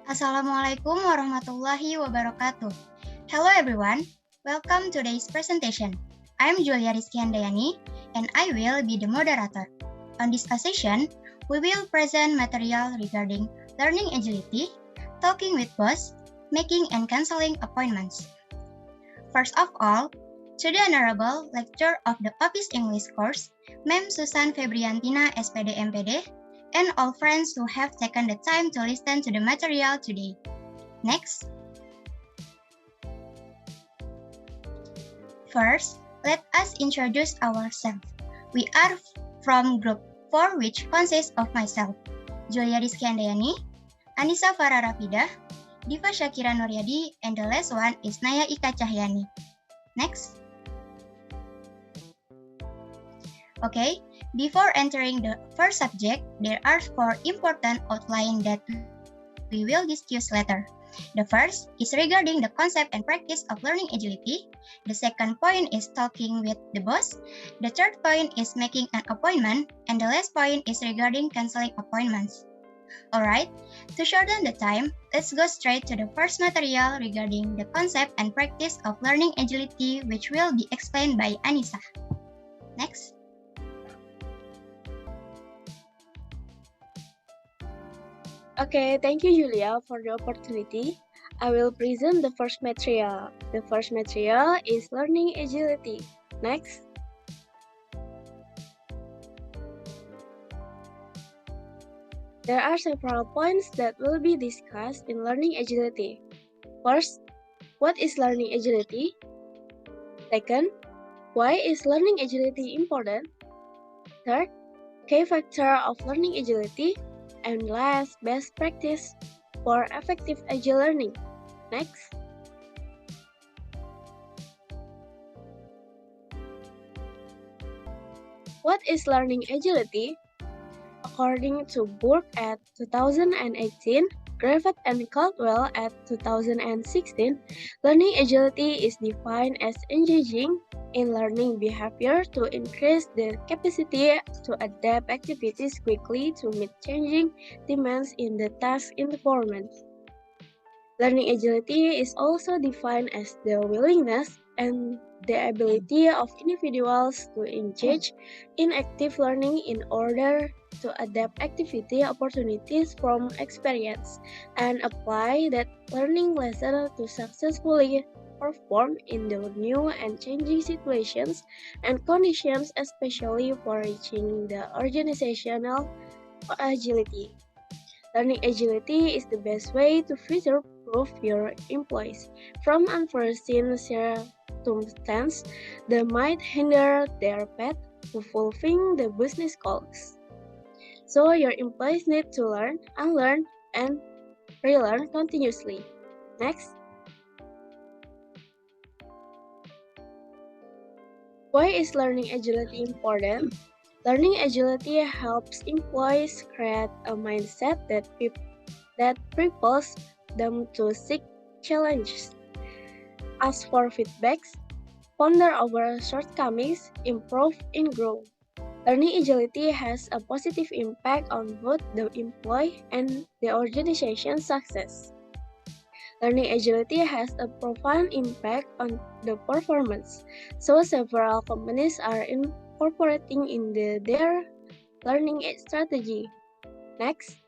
Assalamualaikum warahmatullahi wabarakatuh. Hello everyone, welcome to today's presentation. I'm Julia Rizkyandayani and I will be the moderator. On this session, we will present material regarding learning agility, talking with boss, making and canceling appointments. First of all, to the Honorable Lecturer of the Office English course, Ma'am Susan Febriantina, SPD MPD, and all friends who have taken the time to listen to the material today. Next. First, let us introduce ourselves. We are from Group 4, which consists of myself, Julia Rizkyandayani, Anissa Farah Rafidah, Diva Shakira Nuryadi, and the last one is Naya Ika Cahyani. Next. Okay, before entering the first subject, there are 4 important outlines that we will discuss later. The first is regarding the concept and practice of learning agility. The second point is talking with the boss. The third point is making an appointment. And the last point is regarding canceling appointments. Alright, to shorten the time, let's go straight to the first material regarding the concept and practice of learning agility, which will be explained by Anissa. Next. Okay, thank you, Julia, for the opportunity. I will present the first material. The first material is learning agility. Next. There are several points that will be discussed in learning agility. First, what is learning agility? Second, why is learning agility important? Third, key factor of learning agility. And last, best practice for effective agile learning. Next. What is learning agility? According to Burke at 2018, Griffith and Caldwell at 2016, learning agility is defined as engaging in learning behavior to increase the capacity to adapt activities quickly to meet changing demands in the task environment. Learning agility is also defined as the willingness and the ability of individuals to engage in active learning in order to adapt activity opportunities from experience and apply that learning lesson to successfully perform in the new and changing situations and conditions, especially for reaching the organizational agility. Learning agility is the best way to future-proof your employees from unforeseen circumstances that might hinder their path to fulfilling the business goals. So your employees need to learn, unlearn, and relearn continuously. Next. Why is learning agility important? Learning agility helps employees create a mindset that propels them to seek challenges, ask for feedbacks, ponder over shortcomings, improve, and grow. Learning agility has a positive impact on both the employee and the organization's success. Learning agility has a profound impact on the performance, so several companies are incorporating in their learning strategy. Next.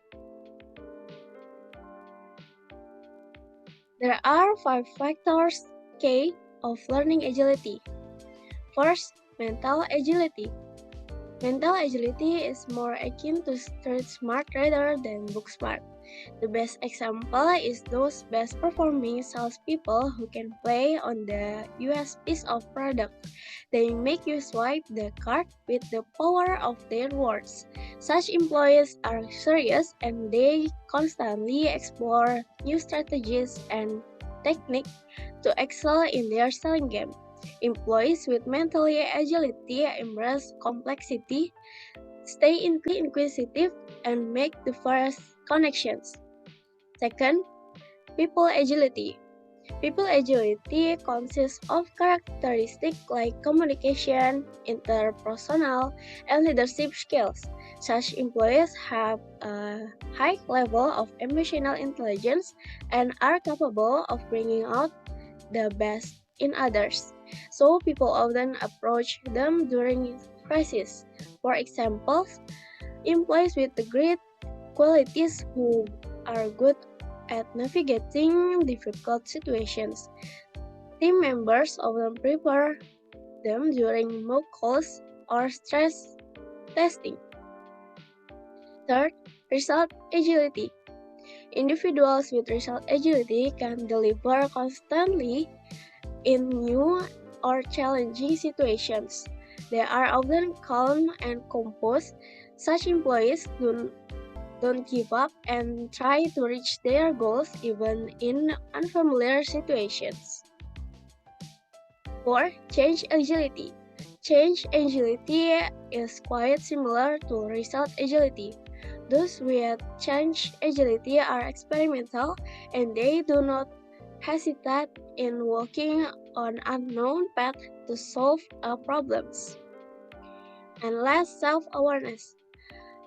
There are 5 factors K of learning agility. First, mental agility. Mental agility is more akin to street smart rather than book smart. The best example is those best performing salespeople who can play on the USPs of product. They make you swipe the card with the power of their words. Such employees are serious and they constantly explore new strategies and techniques to excel in their selling game. Employees with mental agility embrace complexity, stay inquisitive, and make the first connections. Second, people agility. People agility consists of characteristics like communication, interpersonal, and leadership skills. Such employees have a high level of emotional intelligence and are capable of bringing out the best in others. So people often approach them during crisis. For example, employees with great qualities who are good at navigating difficult situations. Team members often prepare them during mock calls or stress testing. Third, result agility. Individuals with result agility can deliver constantly in new or challenging situations. They are often calm and composed. Such employees don't give up and try to reach their goals even in unfamiliar situations. 4. Change agility. Change agility is quite similar to result agility. Those with change agility are experimental and they do not hesitate in walking on unknown paths to solve problems. And last, self-awareness.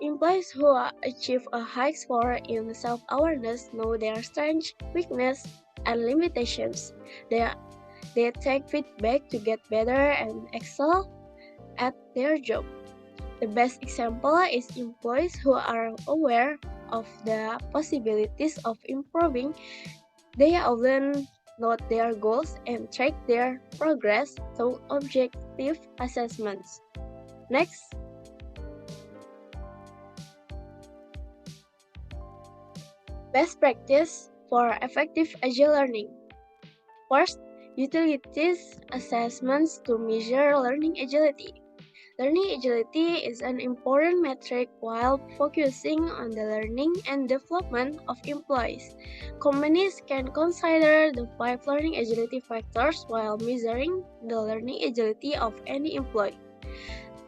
Employees who achieve a high score in self-awareness know their strengths, weaknesses, and limitations. They take feedback to get better and excel at their job. The best example is employees who are aware of the possibilities of improving. They often note their goals and track their progress through objective assessments. Next, best practice for effective agile learning. First, utilities assessments to measure learning agility. Learning agility is an important metric while focusing on the learning and development of employees. Companies can consider the 5 learning agility factors while measuring the learning agility of any employee.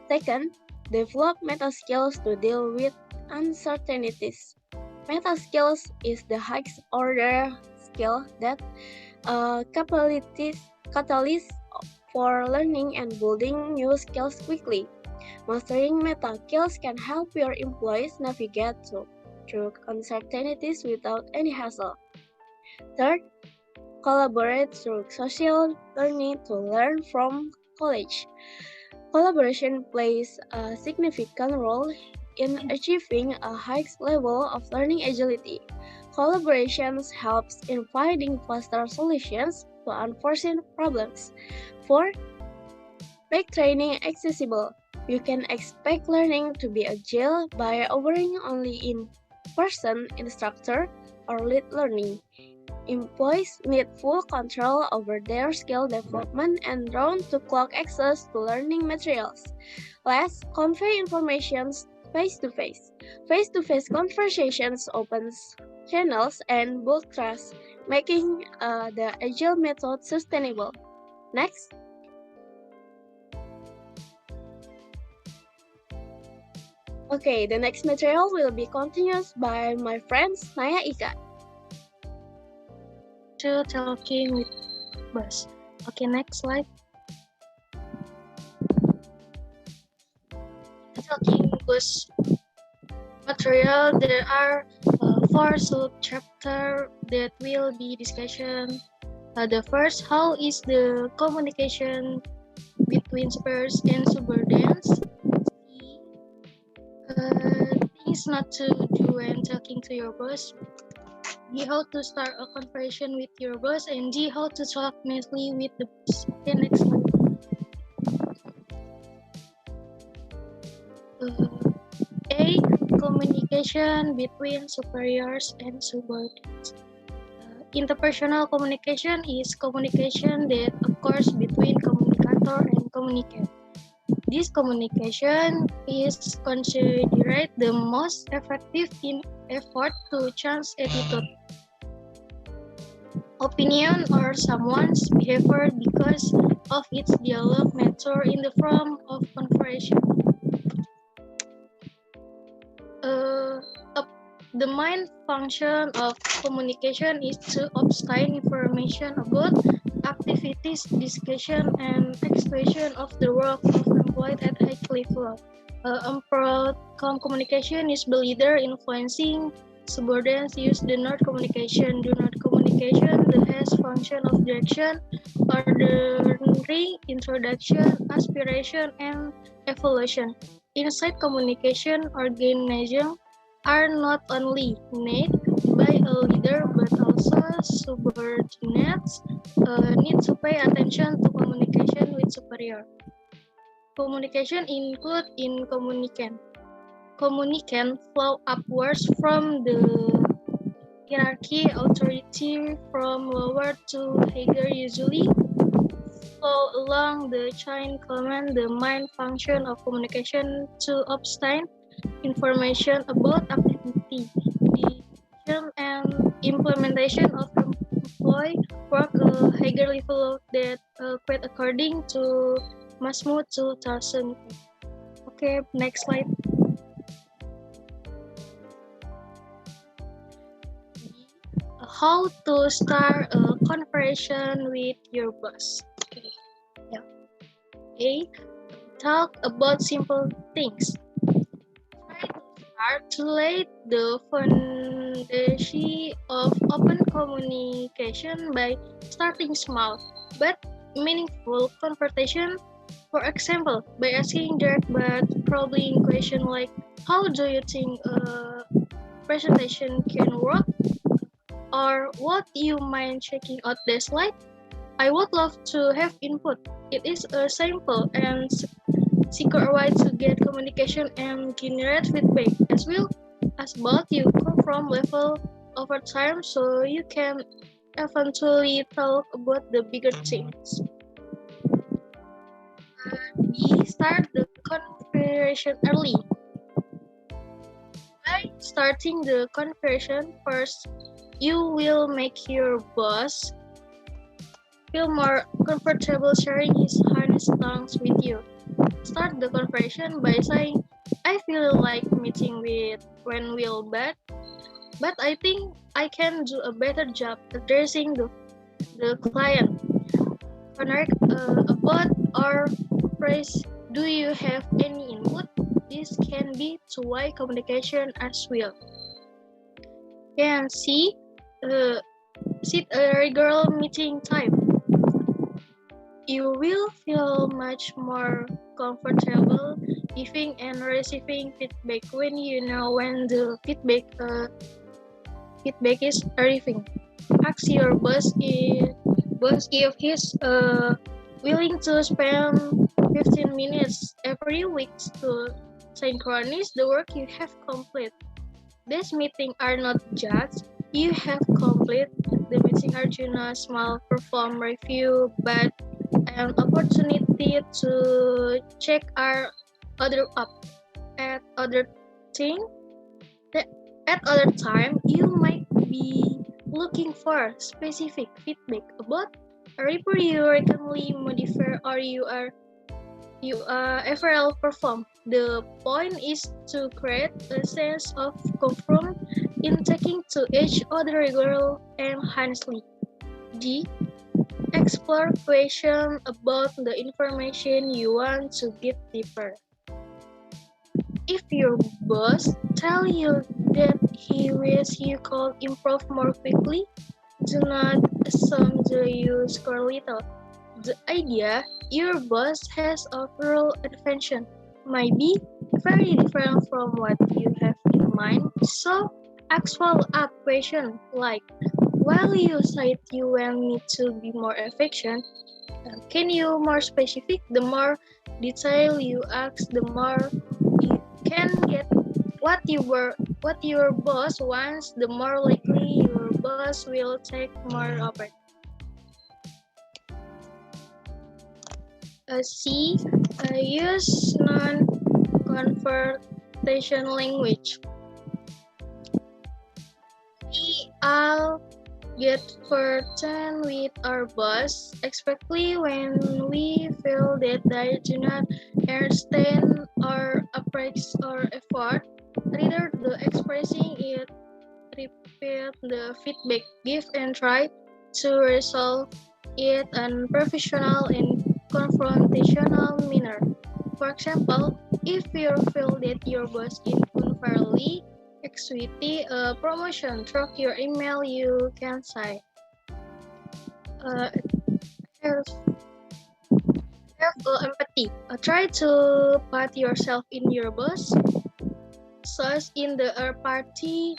Second, develop meta skills to deal with uncertainties. Meta skills is the highest order skill that catalyst for learning and building new skills quickly. Mastering meta skills can help your employees navigate through uncertainties without any hassle. Third, collaborate through social learning to learn from college. Collaboration plays a significant role in achieving a high level of learning agility. Collaboration helps in finding faster solutions to unforeseen problems. 4. Make training accessible. You can expect learning to be agile by offering only in-person instructor or lead learning. Employees need full control over their skill development and round-the-clock access to learning materials. Last, convey information face-to-face. Face-to-face conversations opens channels and build trust, making the agile method sustainable. Next. Okay, the next material will be continued by my friends Naya Ika. Talking with boss. Okay, next slide. Talking boss material. There are 4 sub-chapters that will be discussion. The first, how is the communication between superiors and subordinates? Things not to do when talking to your boss. D, how to start a conversation with your boss, and D, how to talk nicely with the boss. Okay, next one. A, communication between superiors and subordinates. Interpersonal communication is communication that occurs between communicator and communicator. This communication is considered the most effective in effort to change attitude, opinion, or someone's behavior because of its dialogue nature in the form of conversation. The main function of communication is to obtain information about activities, discussion, and expression of the work of employed at high level. Improved communication is the leader influencing subordinates use the not communication. Do not communication the has function of direction, ordering, introduction, aspiration, and evolution. Inside communication, organization are not only made by a leader but also subordinates need to pay attention to communication with superior. Communication include in communicant. Communicant flow upwards from the hierarchy, authority from lower to higher usually flow along the chain command. The main function of communication to obtain information about activity, decision, and implementation of employee work higher level that quite according to Masmud 2000. Okay, next slide. How to start a conversation with your boss. Okay. Yeah. A. Talk about simple things. Try to start to lay the foundation of open communication by starting small but meaningful conversation. For example, by asking direct but probing question like, how do you think a presentation can work? Or what you mind checking out the slide? I would love to have input. It is a simple and secure way to get communication and generate feedback as well as both you come from level over time so you can eventually talk about the bigger things. We start the conversation early. By starting the conversation first, you will make your boss feel more comfortable sharing his honest thoughts with you. Start the conversation by saying, I feel like meeting with when we'll back, but I think I can do a better job addressing the client. Connect about our phrase, do you have any input? This can be two-way communication as well. And C, set a regular meeting time. You will feel much more comfortable giving and receiving feedback when you know when the feedback is arriving. Ask your boss if he's willing to spend 15 minutes every week to synchronize the work you have completed. These meetings are not just you have completed the meeting are not small perform review, but an opportunity to check our other up at other thing. At other time, you might be looking for specific feedback about a report you recently modified or you ever perform. The point is to create a sense of comfort in taking to each other regularly and honestly. D. Explore questions about the information you want to get deeper. If your boss tells you that he wishes you could improve more quickly, do not assume that you score little. The idea your boss has of real invention might be very different from what you have in mind, so ask follow-up questions like, while you said you want me to be more efficient, can you more specific? The more detail you ask, the more you can get what your boss wants, the more likely your boss will take more of it. C. Use non-confrontation language. We all get frustrated with our boss, especially when we feel that they do not understand our approach or effort. Rather than expressing it repeat the feedback, give and try to resolve it in professional and confrontational manner. For example, if you feel that your boss is unfairly executing a promotion through your email, you can say, uh, have, empathy. Try to put yourself in your boss, such in the party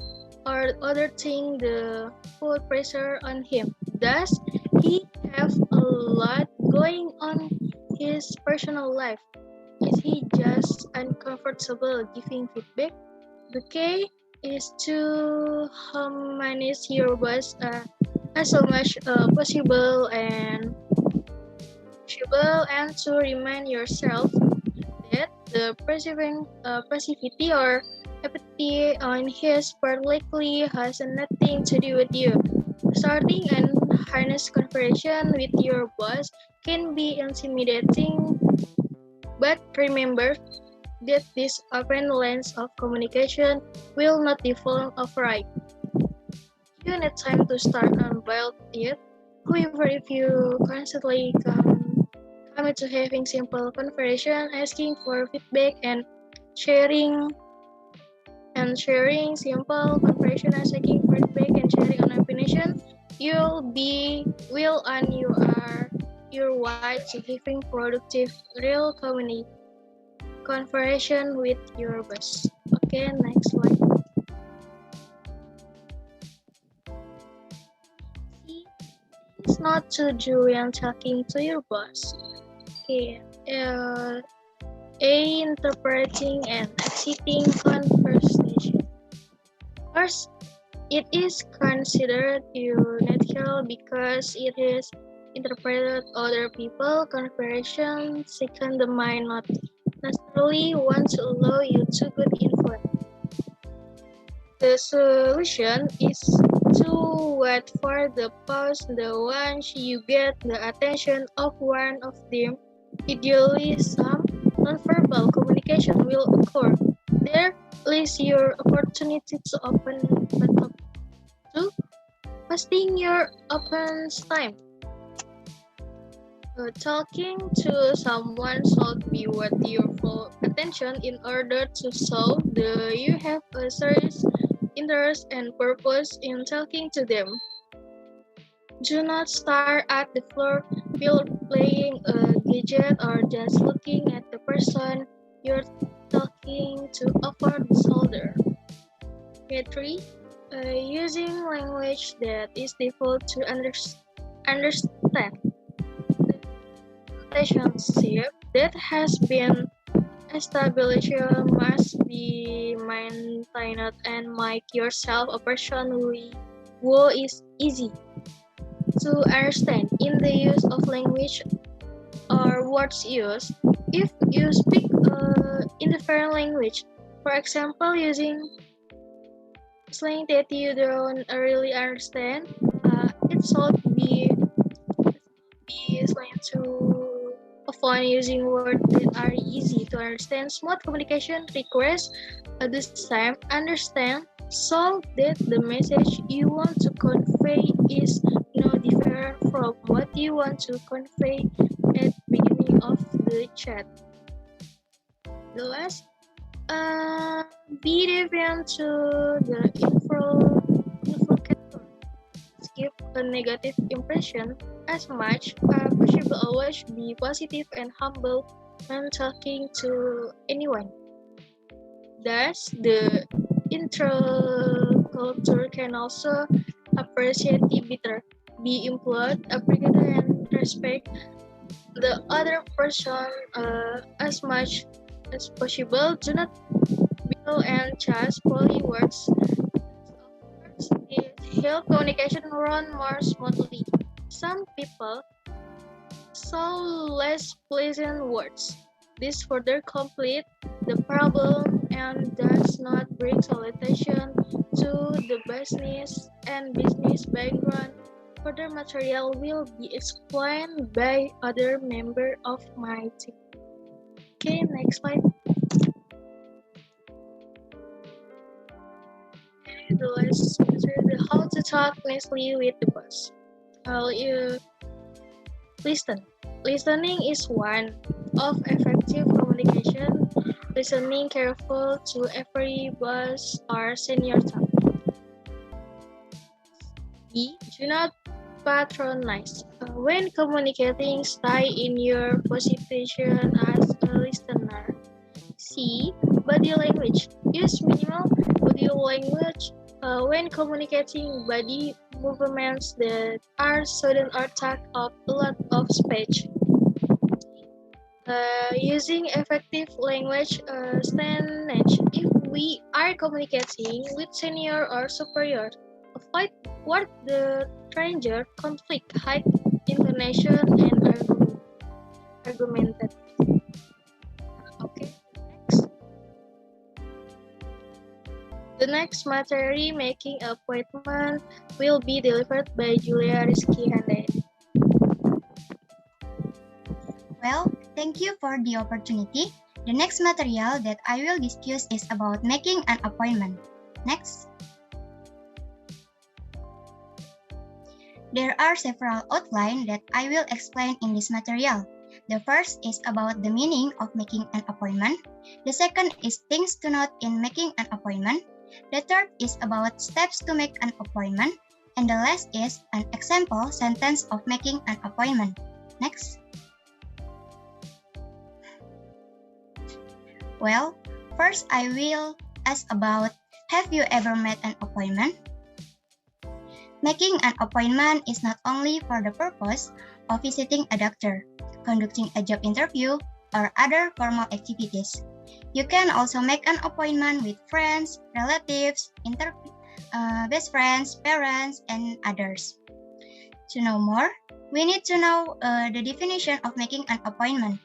or other thing the full pressure on him. Does he have a lot going on his personal life? Is he just uncomfortable giving feedback? The key is to manage your boss as so much possible and to remind yourself that the passivity or apathy on his part likely has nothing to do with you. Starting an honest conversation with your boss can be intimidating, but remember that this open lines of communication will not default override. You need time to start and build it. However, if you constantly come into having simple conversation, asking for feedback and sharing simple conversation, asking for feedback and sharing an opinion, you are your way to having productive real conversation with your boss. Okay, next slide. See, it's not to do when talking to your boss. Okay, interpreting and exiting conversation. First, it is considered natural because it is interpreted other people conversation. Second, the mind not necessarily want to allow you to good influence. The solution is to wait for the pause. The once you get the attention of one of them, ideally some nonverbal communication will occur. There lies your opportunity to open up to wasting your open time. Talking to someone should be worth your full attention in order to show that you have a serious interest and purpose in talking to them. Do not stare at the floor while playing a gadget or just looking at the person you're talking to over the shoulder. 3. Using language that is difficult to understand. The relationship that has been established must be maintained and make yourself a person who is easy to understand in the use of language or words used. If you speak in the foreign language, for example, using slang that you don't really understand, it should be slang to avoid using words that are easy to understand. Smooth communication requires at the same understand so that the message you want to convey is no different from what you want to convey at the beginning of the chat. The last, be defiant to the influencer. Give a negative impression as much as possible. Always be positive and humble when talking to anyone. Thus, the interculture can also appreciate the better, be employed, appreciate and respect the other person as much as possible. Do not build and just poly words. It help communication run more smoothly. Some people saw less pleasant words. This further complete the problem and does not bring solution to the business and business background. Further material will be explained by other member of my team. Okay, next slide. the last semester, the how to talk nicely with the boss. You listen. Listening is one of effective communication. Listening careful to every boss or senior talk. B. Do not patronize. When communicating, stay in your position as a listener. C. Body language. Use minimal body language when communicating. Body movements that are sudden or take up a lot of space. Using effective language standards. If we are communicating with senior or superior, avoid word the stranger, conflict, high intonation, and argumented. Okay, next. The next material making appointment will be delivered by Julia Rizky Handayani. Well, thank you for the opportunity. The next material that I will discuss is about making an appointment. Next. There are several outlines that I will explain in this material. The first is about the meaning of making an appointment. The second is things to note in making an appointment. The third is about steps to make an appointment. And the last is an example sentence of making an appointment. Next. Well, first I will ask about, have you ever made an appointment? Making an appointment is not only for the purpose of visiting a doctor, conducting a job interview, or other formal activities. You can also make an appointment with friends, relatives, best friends, parents, and others. To know more, we need to know the definition of making an appointment.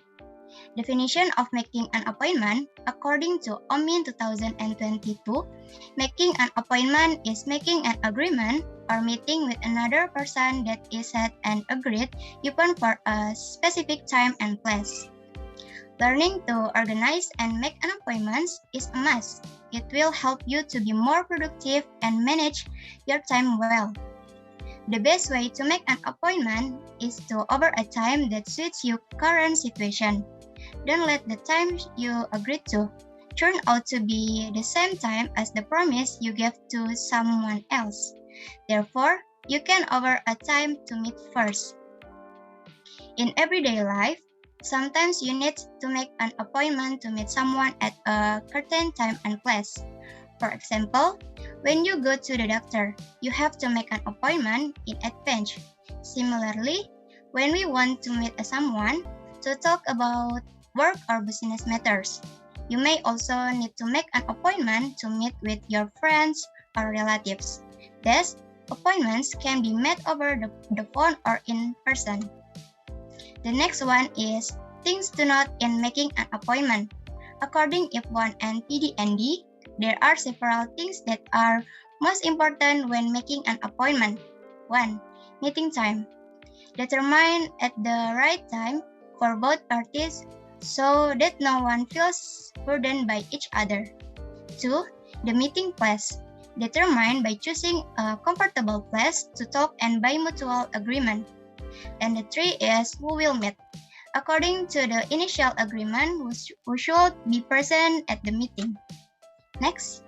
Definition of making an appointment, according to OMIN 2022, making an appointment is making an agreement or meeting with another person that is set and agreed upon for a specific time and place. Learning to organize and make an appointment is a must. It will help you to be more productive and manage your time well. The best way to make an appointment is to offer a time that suits your current situation. Don't let the time you agreed to turn out to be the same time as the promise you gave to someone else. Therefore, you can offer a time to meet first. In everyday life, sometimes you need to make an appointment to meet someone at a certain time and place. For example, when you go to the doctor, you have to make an appointment in advance. Similarly, when we want to meet someone to talk about work or business matters, you may also need to make an appointment to meet with your friends or relatives. Thus, appointments can be made over the phone or in person. The next one is things to note in making an appointment. According F1 and PD&D, there are several things that are most important when making an appointment. 1. Meeting time. Determine at the right time for both parties so that no one feels burdened by each other. 2. The meeting place. Determine by choosing a comfortable place to talk and by mutual agreement. And the 3 is who will meet. According to the initial agreement, who should be present at the meeting. Next.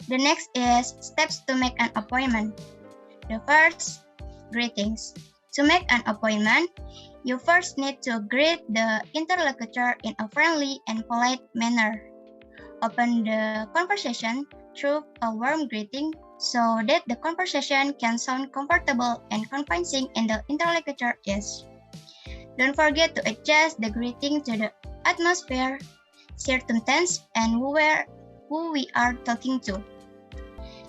The next is steps to make an appointment. The first, greetings. To make an appointment, you first need to greet the interlocutor in a friendly and polite manner. Open the conversation through a warm greeting so that the conversation can sound comfortable and convincing in the interlocutor ears. Don't forget to adjust the greeting to the atmosphere, circumstance, and who we are talking to.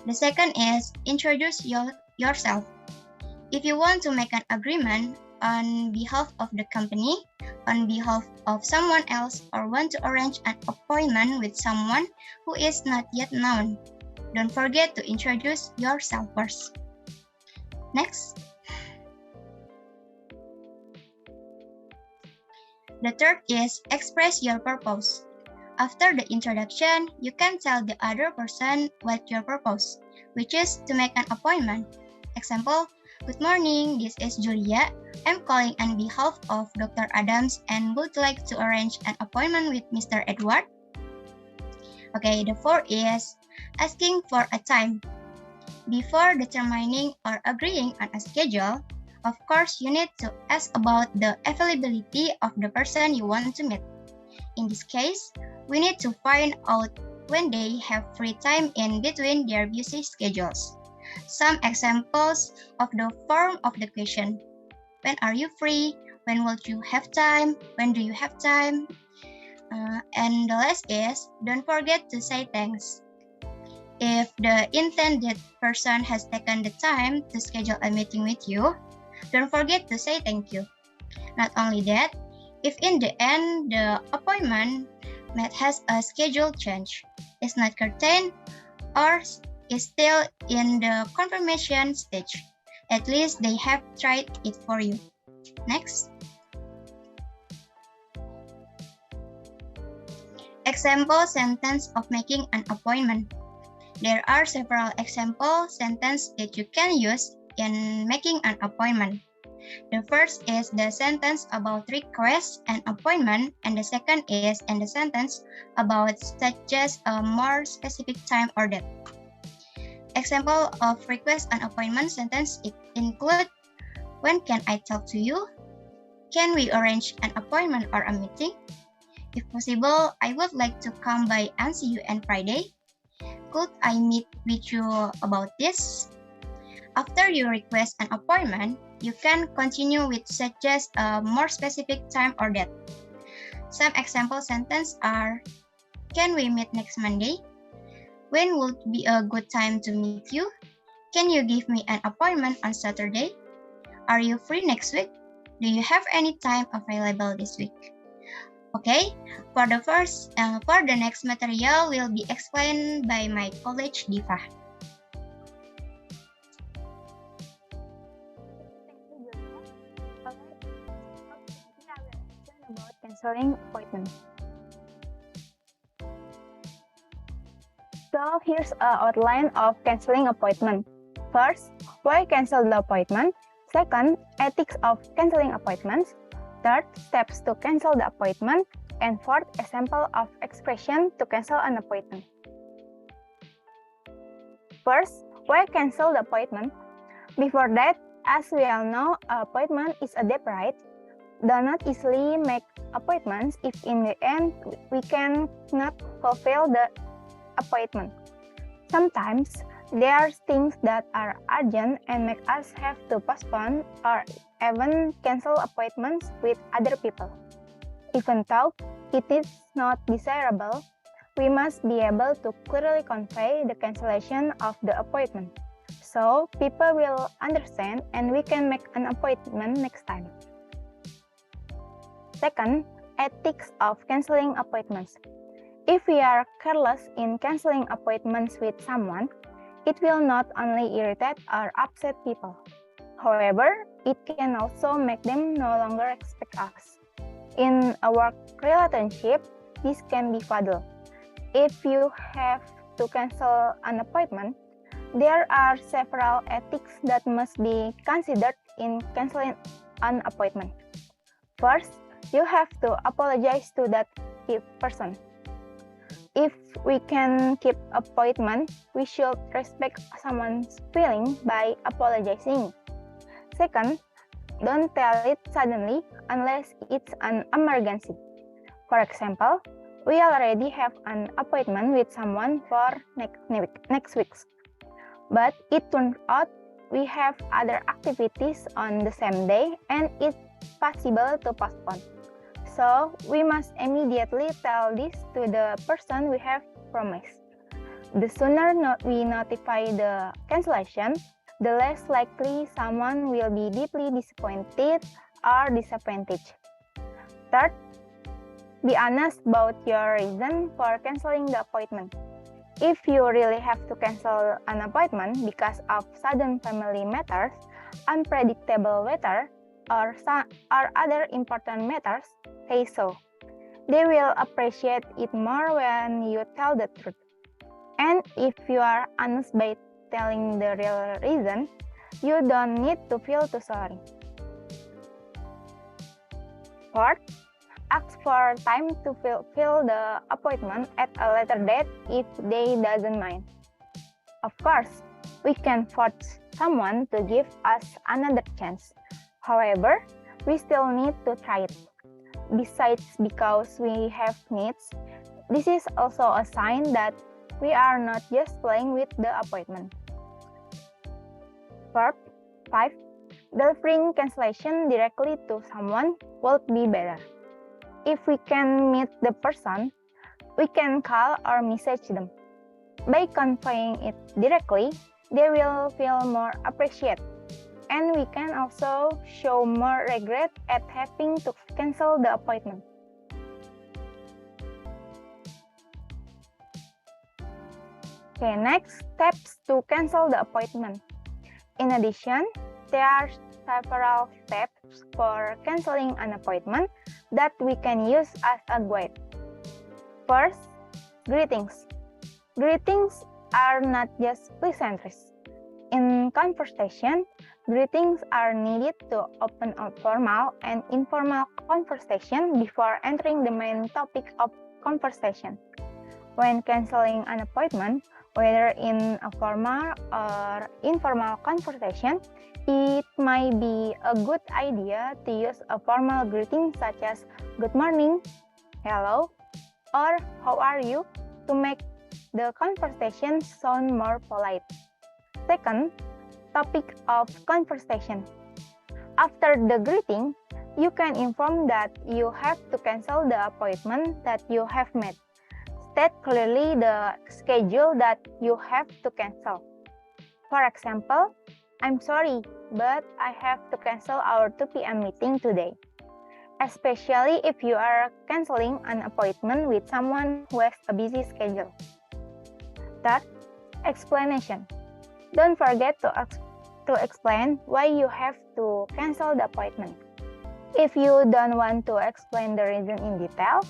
The second is introduce yourself. If you want to make an agreement on behalf of the company, on behalf of someone else, or want to arrange an appointment with someone who is not yet known, don't forget to introduce yourself first. Next. The third is express your purpose. After the introduction, you can tell the other person what your purpose, which is to make an appointment. Example, good morning, this is Julia. I'm calling on behalf of Dr. Adams and would like to arrange an appointment with Mr. Edward. Okay, the fourth is asking for a time. Before determining or agreeing on a schedule, of course, you need to ask about the availability of the person you want to meet. In this case, we need to find out when they have free time in between their busy schedules. Some examples of the form of the question. When are you free? When will you have time? When do you have time? And the last is, don't forget to say thanks. If the intended person has taken the time to schedule a meeting with you, don't forget to say thank you. Not only that, if in the end the appointment has a schedule change, is not curtailed, or is still in the confirmation stage, at least they have tried it for you. Next. Example sentence of making an appointment. There are several example sentences that you can use in making an appointment. The first is the sentence about request an appointment, and the second is in the sentence about suggest a more specific time or date. Example of request an appointment sentence include, when can I talk to you? Can we arrange an appointment or a meeting? If possible, I would like to come by and see you on Friday. Could I meet with you about this? After you request an appointment, you can continue with suggest a more specific time or date. Some example sentences are, can we meet next Monday? When would be a good time to meet you? Can you give me an appointment on Saturday? Are you free next week? Do you have any time available this week? Okay, for the next material will be explained by my colleague Diva. About canceling appointment. So here's an outline of canceling appointment. First, why cancel the appointment? Second, ethics of canceling appointments. Third, steps to cancel the appointment. And fourth, example of expression to cancel an appointment. First, why cancel the appointment? Before that, as we all know, an appointment is a debt, right? Do not easily make appointments if in the end we cannot fulfill the appointment. Sometimes there are things that are urgent and make us have to postpone or even cancel appointments with other people. Even though it is not desirable, we must be able to clearly convey the cancellation of the appointment, so people will understand and we can make an appointment next time. Second, ethics of canceling appointments. If we are careless in canceling appointments with someone, it will not only irritate or upset people. However, it can also make them no longer expect us. In a work relationship, this can be fatal. If you have to cancel an appointment, there are several ethics that must be considered in canceling an appointment. First, you have to apologize to that person. If we can keep appointment, we should respect someone's feeling by apologizing. Second, don't tell it suddenly unless it's an emergency. For example, we already have an appointment with someone for next week, but it turns out we have other activities on the same day and it's possible to postpone. So we must immediately tell this to the person we have promised. The sooner we notify the cancellation, the less likely someone will be deeply disappointed or disadvantaged. Third, be honest about your reason for canceling the appointment. If you really have to cancel an appointment because of sudden family matters, unpredictable weather, or other important matters, say so. They will appreciate it more when you tell the truth. And if you are honest by telling the real reason, you don't need to feel too sorry. Fourth, ask for time to fill the appointment at a later date if they doesn't mind. Of course, we can force someone to give us another chance. However, we still need to try it. Besides, because we have needs, this is also a sign that we are not just playing with the appointment. Five, delivering cancellation directly to someone would be better. If we can meet the person, we can call or message them. By conveying it directly, they will feel more appreciated. And we can also show more regret at having to cancel the appointment. Okay, next, steps to cancel the appointment. In addition, there are several steps for canceling an appointment that we can use as a guide. First, greetings. Greetings are not just pleasantries. In conversation, greetings are needed to open a formal and informal conversation before entering the main topic of conversation. When canceling an appointment, whether in a formal or informal conversation, it might be a good idea to use a formal greeting such as good morning, hello, or how are you to make the conversation sound more polite. Second, topic of conversation. After the greeting, you can inform that you have to cancel the appointment that you have made. State clearly the schedule that you have to cancel. For example, I'm sorry, but I have to cancel our 2 p.m. meeting today. Especially if you are canceling an appointment with someone who has a busy schedule. Third, explanation. Don't forget to explain why you have to cancel the appointment. If you don't want to explain the reason in detail,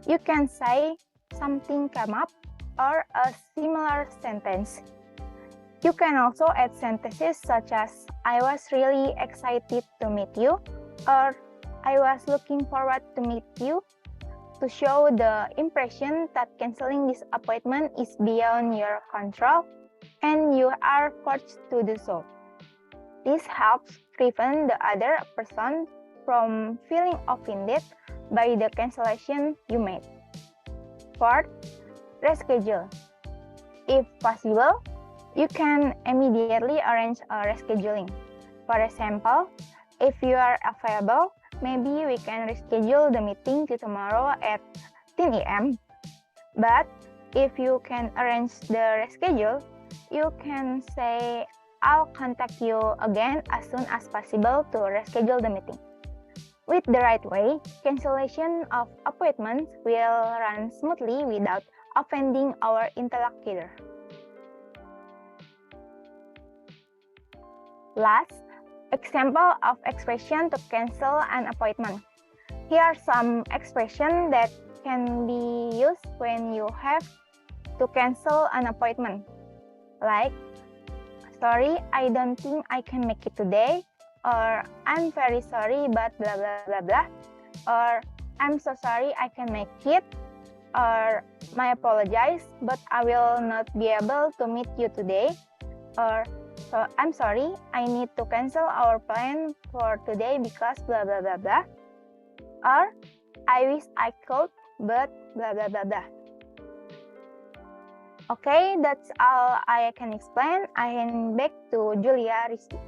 you can say something came up or a similar sentence. You can also add sentences such as I was really excited to meet you or I was looking forward to meet you to show the impression that canceling this appointment is beyond your control and you are forced to do so. This helps prevent the other person from feeling offended by the cancellation you made. Fourth, reschedule. If possible, you can immediately arrange a rescheduling. For example, if you are available, maybe we can reschedule the meeting to tomorrow at 10 a.m. But if you can arrange the reschedule, you can say, I'll contact you again as soon as possible to reschedule the meeting. With the right way, cancellation of appointments will run smoothly without offending our interlocutor. Last, example of expression to cancel an appointment. Here are some expressions that can be used when you have to cancel an appointment. Like, sorry, I don't think I can make it today, or I'm very sorry, but blah blah blah blah, or I'm so sorry I can make it, or my apologies, but I will not be able to meet you today, or so I'm sorry, I need to cancel our plan for today because blah blah blah blah, or I wish I could, but blah blah blah blah. Okay, that's all I can explain. I hand back to Julia Rizky.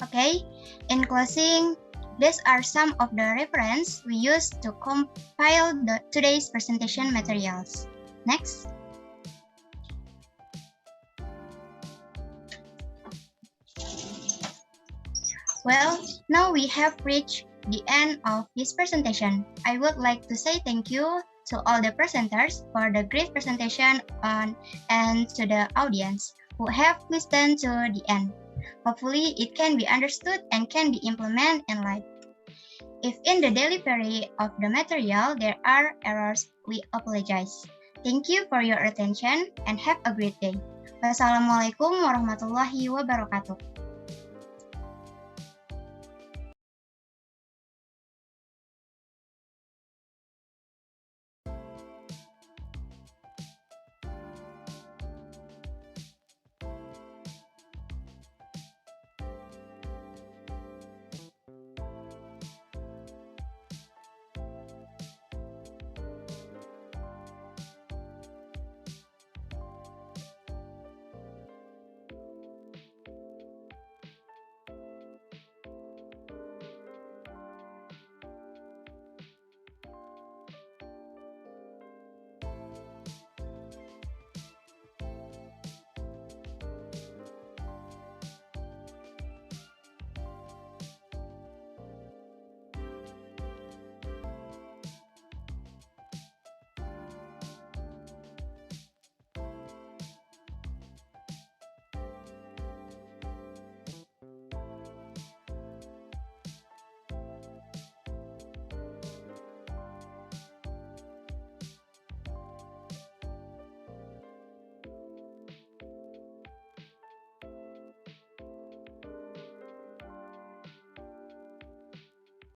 Okay, in closing, these are some of the references we used to compile today's presentation materials. Next. Well, now we have reached the end of this presentation. I would like to say thank you to all the presenters for the great presentation and to the audience who have listened to the end. Hopefully, it can be understood and can be implemented in life. If in the delivery of the material there are errors, we apologize. Thank you for your attention and have a great day. Wassalamualaikum warahmatullahi wabarakatuh.